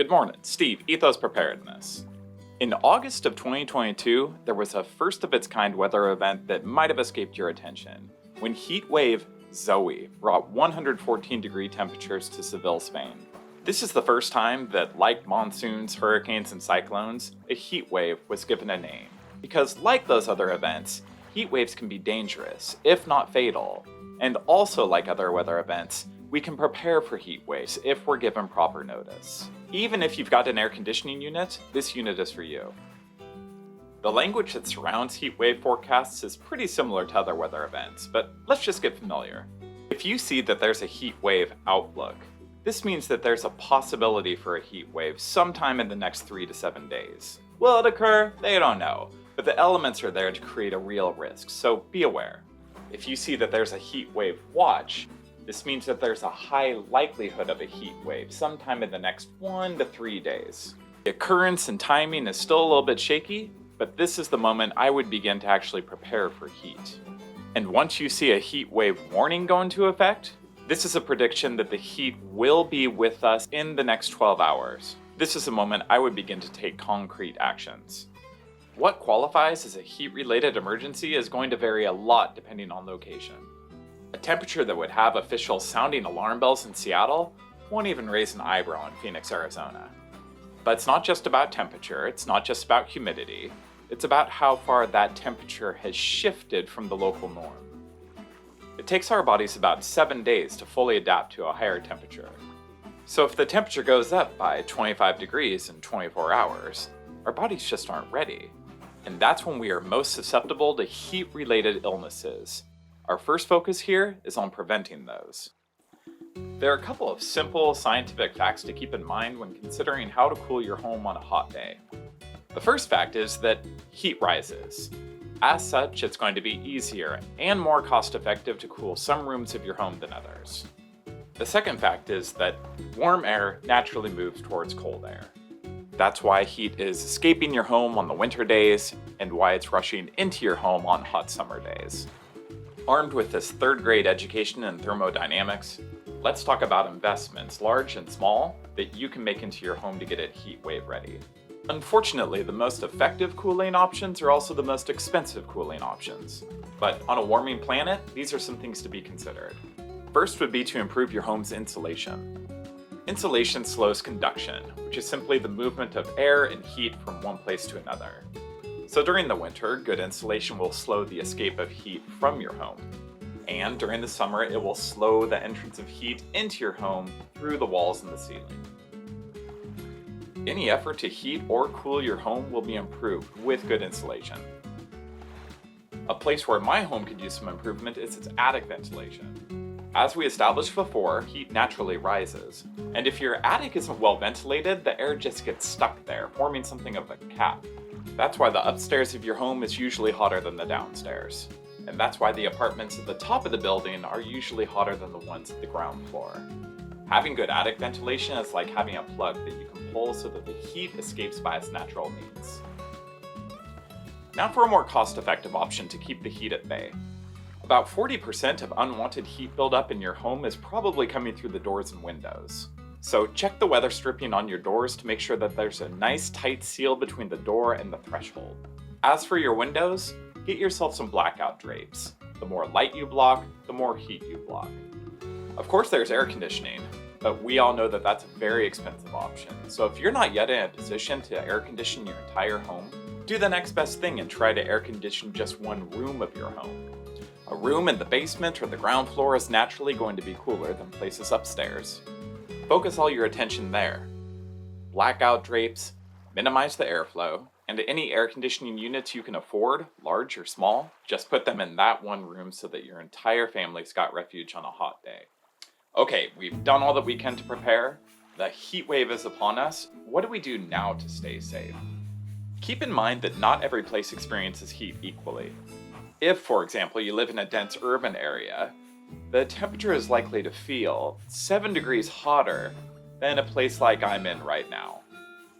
Good morning, Steve, Ethos Preparedness. In August of 2022, there was a first-of-its-kind weather event that might have escaped your attention, when heat wave Zoe brought 114-degree temperatures to Seville, Spain. This is the first time that, like monsoons, hurricanes, and cyclones, a heat wave was given a name. Because like those other events, heat waves can be dangerous, if not fatal. And also like other weather events, we can prepare for heat waves if we're given proper notice. Even if you've got an air conditioning unit, this unit is for you. The language that surrounds heat wave forecasts is pretty similar to other weather events, but let's just get familiar. If you see that there's a heat wave outlook, this means that there's a possibility for a heat wave sometime in the next 3 to 7 days. Will it occur? They don't know, but the elements are there to create a real risk, so be aware. If you see that there's a heat wave watch, this means that there's a high likelihood of a heat wave sometime in the next 1 to 3 days. The occurrence and timing is still a little bit shaky, but this is the moment I would begin to actually prepare for heat. And once you see a heat wave warning go into effect, this is a prediction that the heat will be with us in the next 12 hours. This is the moment I would begin to take concrete actions. What qualifies as a heat-related emergency is going to vary a lot depending on location. A temperature that would have official sounding alarm bells in Seattle won't even raise an eyebrow in Phoenix, Arizona. But it's not just about temperature, it's not just about humidity, it's about how far that temperature has shifted from the local norm. It takes our bodies about 7 days to fully adapt to a higher temperature. So if the temperature goes up by 25 degrees in 24 hours, our bodies just aren't ready. And that's when we are most susceptible to heat-related illnesses. Our first focus here is on preventing those. There are a couple of simple scientific facts to keep in mind when considering how to cool your home on a hot day. The first fact is that heat rises. As such, it's going to be easier and more cost-effective to cool some rooms of your home than others. The second fact is that warm air naturally moves towards cold air. That's why heat is escaping your home on the winter days and why it's rushing into your home on hot summer days. Armed with this third-grade education in thermodynamics, let's talk about investments, large and small, that you can make into your home to get it heat wave ready. Unfortunately, the most effective cooling options are also the most expensive cooling options. But on a warming planet, these are some things to be considered. First would be to improve your home's insulation. Insulation slows conduction, which is simply the movement of air and heat from one place to another. So during the winter, good insulation will slow the escape of heat from your home. And during the summer, it will slow the entrance of heat into your home through the walls and the ceiling. Any effort to heat or cool your home will be improved with good insulation. A place where my home could use some improvement is its attic ventilation. As we established before, heat naturally rises. And if your attic isn't well ventilated, the air just gets stuck there, forming something of a cap. That's why the upstairs of your home is usually hotter than the downstairs. And that's why the apartments at the top of the building are usually hotter than the ones at the ground floor. Having good attic ventilation is like having a plug that you can pull so that the heat escapes by its natural means. Now for a more cost-effective option to keep the heat at bay. About 40% of unwanted heat buildup in your home is probably coming through the doors and windows. So check the weather stripping on your doors to make sure that there's a nice tight seal between the door and the threshold. As for your windows, get yourself some blackout drapes. The more light you block, the more heat you block. Of course there's air conditioning, but we all know that that's a very expensive option. So if you're not yet in a position to air condition your entire home, do the next best thing and try to air condition just one room of your home. A room in the basement or the ground floor is naturally going to be cooler than places upstairs. Focus all your attention there. Blackout drapes, minimize the airflow, and any air conditioning units you can afford, large or small, just put them in that one room so that your entire family's got refuge on a hot day. Okay, we've done all that we can to prepare. The heat wave is upon us. What do we do now to stay safe? Keep in mind that not every place experiences heat equally. If, for example, you live in a dense urban area, the temperature is likely to feel 7 degrees hotter than a place like I'm in right now.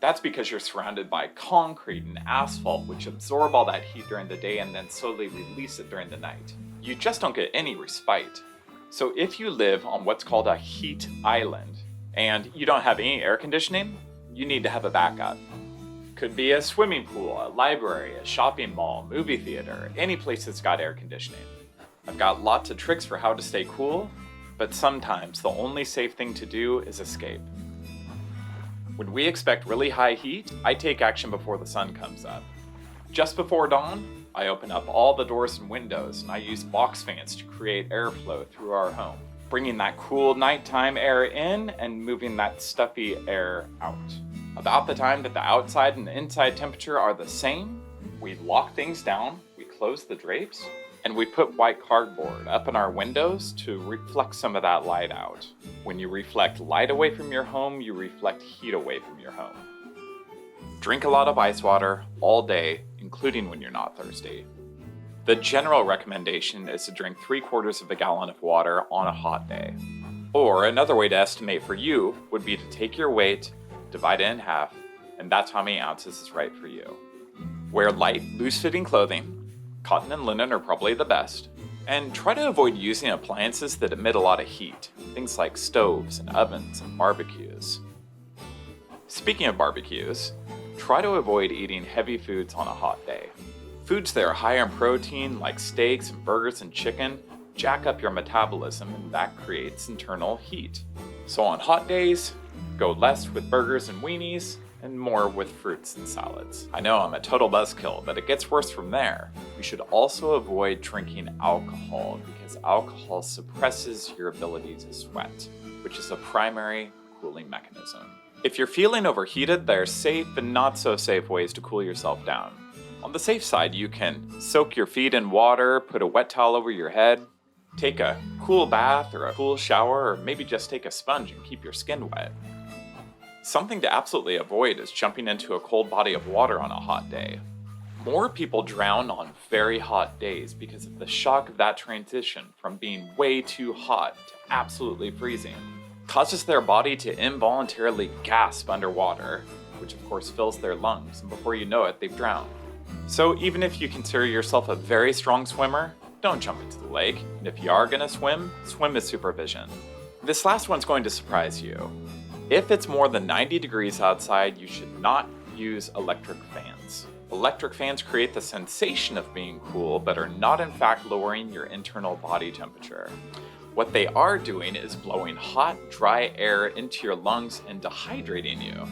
That's because you're surrounded by concrete and asphalt, which absorb all that heat during the day and then slowly release it during the night. You just don't get any respite. So if you live on what's called a heat island, and you don't have any air conditioning, you need to have a backup. Could be a swimming pool, a library, a shopping mall, movie theater, any place that's got air conditioning. I've got lots of tricks for how to stay cool, but sometimes the only safe thing to do is escape. When we expect really high heat, I take action before the sun comes up. Just before dawn, I open up all the doors and windows and I use box fans to create airflow through our home, bringing that cool nighttime air in and moving that stuffy air out. About the time that the outside and the inside temperature are the same, we lock things down, we close the drapes, and we put white cardboard up in our windows to reflect some of that light out. When you reflect light away from your home, you reflect heat away from your home. Drink a lot of ice water all day, including when you're not thirsty. The general recommendation is to drink 3/4 of a gallon of water on a hot day. Or another way to estimate for you would be to take your weight, divide it in half, and that's how many ounces is right for you. Wear light, loose-fitting clothing. Cotton and linen are probably the best. And try to avoid using appliances that emit a lot of heat, things like stoves and ovens and barbecues. Speaking of barbecues, try to avoid eating heavy foods on a hot day. Foods that are high in protein, like steaks and burgers and chicken, jack up your metabolism and that creates internal heat. So on hot days, go less with burgers and weenies, and more with fruits and salads. I know I'm a total buzzkill, but it gets worse from there. You should also avoid drinking alcohol because alcohol suppresses your ability to sweat, which is a primary cooling mechanism. If you're feeling overheated, there are safe and not so safe ways to cool yourself down. On the safe side, you can soak your feet in water, put a wet towel over your head, take a cool bath or a cool shower, or maybe just take a sponge and keep your skin wet. Something to absolutely avoid is jumping into a cold body of water on a hot day. More people drown on very hot days because of the shock of that transition from being way too hot to absolutely freezing. It causes their body to involuntarily gasp underwater, which of course fills their lungs, and before you know it, they've drowned. So even if you consider yourself a very strong swimmer, don't jump into the lake, and if you are gonna swim, swim with supervision. This last one's going to surprise you. If it's more than 90 degrees outside, you should not use electric fans. Electric fans create the sensation of being cool, but are not in fact lowering your internal body temperature. What they are doing is blowing hot, dry air into your lungs and dehydrating you,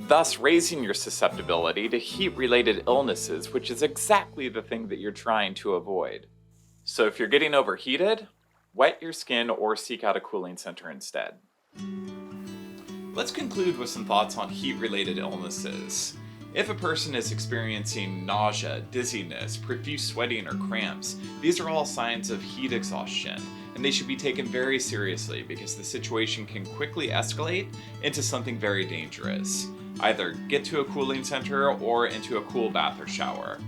thus raising your susceptibility to heat-related illnesses, which is exactly the thing that you're trying to avoid. So if you're getting overheated, wet your skin or seek out a cooling center instead. Let's conclude with some thoughts on heat-related illnesses. If a person is experiencing nausea, dizziness, profuse sweating, or cramps, these are all signs of heat exhaustion, and they should be taken very seriously because the situation can quickly escalate into something very dangerous. Either get to a cooling center or into a cool bath or shower.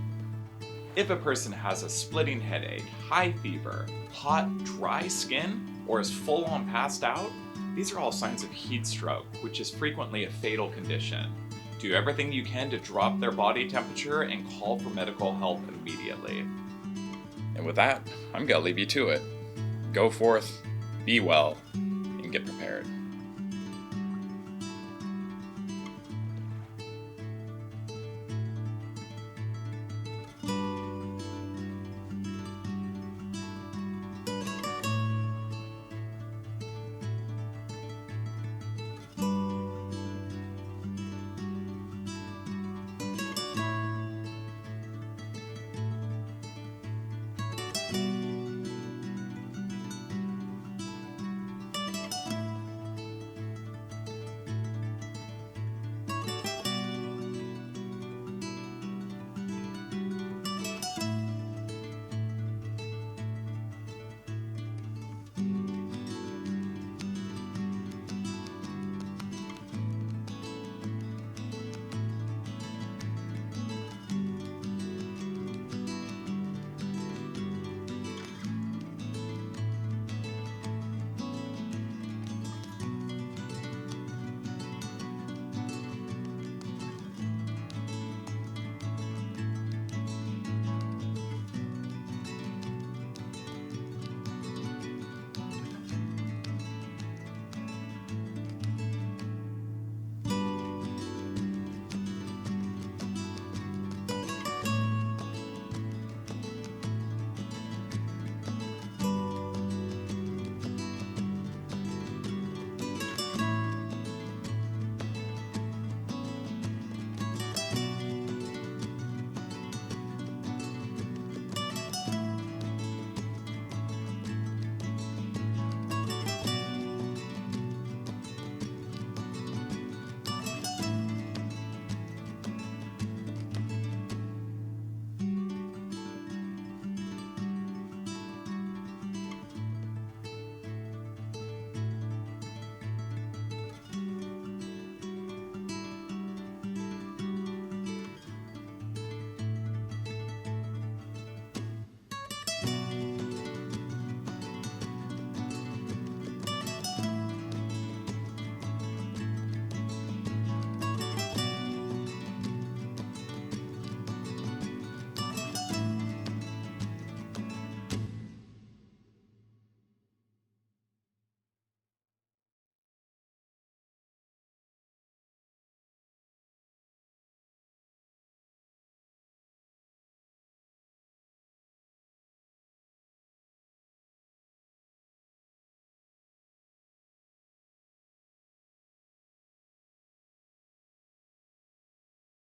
If a person has a splitting headache, high fever, hot, dry skin, or is full-on passed out, these are all signs of heat stroke, which is frequently a fatal condition. Do everything you can to drop their body temperature and call for medical help immediately. And with that, I'm gonna leave you to it. Go forth, be well, and get prepared.